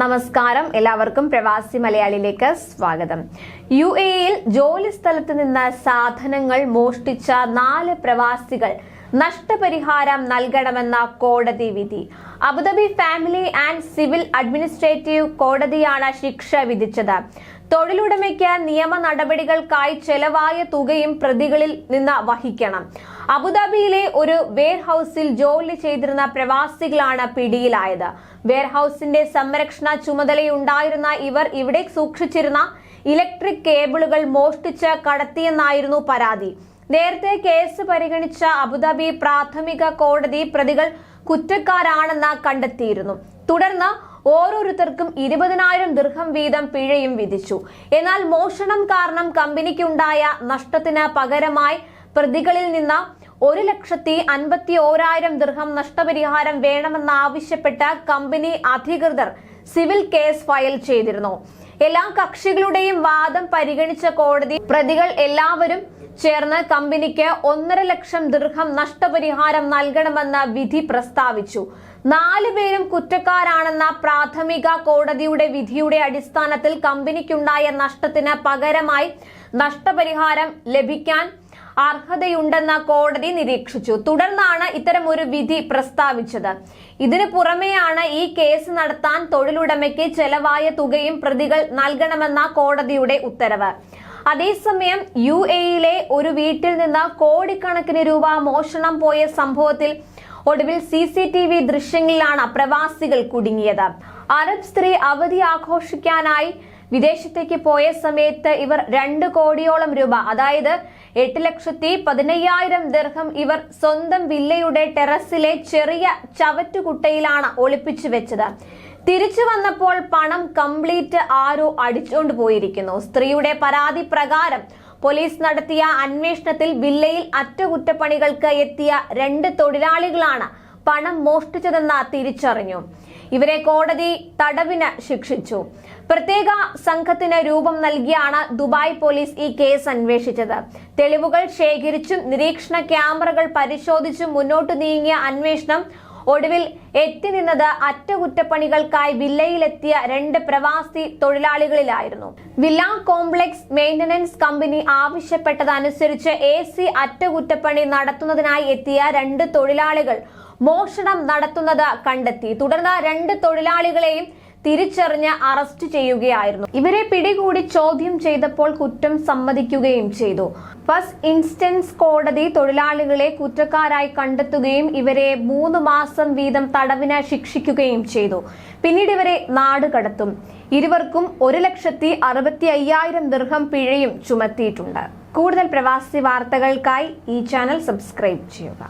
നമസ്കാരം, എല്ലാവർക്കും പ്രവാസി മലയാളിയിലേക്ക് സ്വാഗതം. യുഎഇയിൽ ജോലി സ്ഥലത്ത് നിന്ന് സാധനങ്ങൾ മോഷ്ടിച്ച 4 പ്രവാസികൾ നഷ്ടപരിഹാരം നൽകണമെന്ന കോടതി വിധി. Abu Dhabi family and civil administrative കോടതിയാണ് ശിക്ഷ വിധിച്ചത്. തൊഴിലുടമയ്ക്ക് നിയമ നടപടികൾക്കായി ചെലവായ തുകയും പ്രതികളിൽ നിന്ന് വഹിക്കണം. അബുദാബിയിലെ ഒരു വെയർഹൌസിൽ ജോലി ചെയ്തിരുന്ന പ്രവാസികളാണ് പിടിയിലായത്. വെയർഹൌസിന്റെ സംരക്ഷണ ചുമതലയുണ്ടായിരുന്ന ഇവർ ഇവിടെ സൂക്ഷിച്ചിരുന്ന ഇലക്ട്രിക് കേബിളുകൾ മോഷ്ടിച്ച് കടത്തിയെന്നായിരുന്നു പരാതി. നേരത്തെ കേസ് പരിഗണിച്ച അബുദാബി പ്രാഥമിക കോടതി പ്രതികൾ കുറ്റക്കാരാണെന്ന് കണ്ടെത്തിയിരുന്നു. തുടർന്ന് ഓരോരുത്തർക്കും 20,000 ദിർഹം വീതം പിഴയും വിധിച്ചു. എന്നാൽ മോഷണം കാരണം കമ്പനിക്കുണ്ടായ നഷ്ടത്തിന് പകരമായി പ്രതികളിൽ നിന്ന് 1,51,000 ദിർഹം നഷ്ടപരിഹാരം വേണമെന്നാവശ്യപ്പെട്ട് കമ്പനി അധികൃതർ സിവിൽ കേസ് ഫയൽ ചെയ്തിരുന്നു. എല്ലാ കക്ഷികളുടെയും വാദം പരിഗണിച്ച കോടതി പ്രതികൾ എല്ലാവരും ചേർന്ന് കമ്പനിക്ക് 1.5 ലക്ഷം ദിർഹം നഷ്ടപരിഹാരം നൽകണമെന്ന വിധി പ്രസ്താവിച്ചു. 4 പേരും കുറ്റക്കാരാണെന്ന പ്രാഥമിക കോടതിയുടെ വിധിയുടെ അടിസ്ഥാനത്തിൽ കമ്പനിക്കുണ്ടായ നഷ്ടത്തിന് പകരമായി നഷ്ടപരിഹാരം ലഭിക്കാൻ അർഹതയുണ്ടെന്ന് കോടതി നിരീക്ഷിച്ചു. തുടർന്നാണ് ഇത്തരമൊരു വിധി പ്രസ്താവിച്ചത്. ഇതിനു പുറമെയാണ് ഈ കേസ് നടത്താൻ തൊഴിലുടമയ്ക്ക് ചെലവായ തുകയും പ്രതികൾ നൽകണമെന്ന കോടതിയുടെ ഉത്തരവ്. അതേസമയം യുഎഇയിലെ ഒരു വീട്ടിൽ നിന്ന് കോടിക്കണക്കിന് രൂപ മോഷണം പോയ സംഭവത്തിൽ ഒടുവിൽ CCTV ദൃശ്യങ്ങളിലാണ് പ്രവാസികൾ കുടുങ്ങിയത്. അറബ് സ്ത്രീ അവധി ആഘോഷിക്കാനായി വിദേശത്തേക്ക് പോയ സമയത്ത് ഇവർ 2 കോടിയോളം രൂപ, അതായത് 8,15,000 ദിർഹം ഇവർ സ്വന്തം വില്ലയുടെ ടെറസിലെ ചെറിയ ചവറ്റുകുട്ടയിലാണ് ഒളിപ്പിച്ചു വെച്ചത്. തിരിച്ചു വന്നപ്പോൾ പണം കംപ്ലീറ്റ് ആരോ അടിച്ചുകൊണ്ട് പോയിരിക്കുന്നു. സ്ത്രീയുടെ പരാതി പ്രകാരം പോലീസ് നടത്തിയ അന്വേഷണത്തിൽ വില്ലയിൽ അറ്റകുറ്റപ്പണികൾക്ക് എത്തിയ 2 തൊഴിലാളികളാണ് പണം മോഷ്ടിച്ചതെന്ന് തിരിച്ചറിഞ്ഞു. ഇവരെ കോടതി തടവിന് ശിക്ഷിച്ചു. പ്രത്യേക സംഘത്തിന് രൂപം നൽകിയാണ് ദുബായ് പോലീസ് ഈ കേസ് അന്വേഷിച്ചത്. തെളിവുകൾ ശേഖരിച്ചും നിരീക്ഷണ ക്യാമറകൾ പരിശോധിച്ചും മുന്നോട്ട് നീങ്ങിയ അന്വേഷണം ഒടുവിൽ എത്തിനിന്നത് അറ്റകുറ്റപ്പണികൾക്കായി വില്ലയിലെത്തിയ 2 പ്രവാസി തൊഴിലാളികളിലായിരുന്നു. വില്ല കോംപ്ലക്സ് മെയിന്റനൻസ് കമ്പനി ആവശ്യപ്പെട്ടതനുസരിച്ച് AC അറ്റകുറ്റപ്പണി നടത്തുന്നതിനായി എത്തിയ 2 തൊഴിലാളികൾ മോഷണം നടത്തുന്നത് കണ്ടെത്തി. തുടർന്ന് 2 തൊഴിലാളികളെയും തിരിച്ചറിഞ്ഞ് അറസ്റ്റ് ചെയ്യുകയായിരുന്നു. ഇവരെ പിടികൂടി ചോദ്യം ചെയ്തപ്പോൾ കുറ്റം സമ്മതിക്കുകയും ചെയ്തു. ഫസ്റ്റ് ഇൻസ്റ്റൻസ് കോടതി തൊഴിലാളികളെ കുറ്റക്കാരായി കണ്ടെത്തുകയും ഇവരെ 3 മാസം വീതം തടവിന് ശിക്ഷിക്കുകയും ചെയ്തു. പിന്നീട് ഇവരെ നാട് കടത്തും. ഇരുവർക്കും 1,65,000 ദിർഹം പിഴയും ചുമത്തിയിട്ടുണ്ട്. കൂടുതൽ പ്രവാസി വാർത്തകൾക്കായി ഈ ചാനൽ സബ്സ്ക്രൈബ് ചെയ്യുക.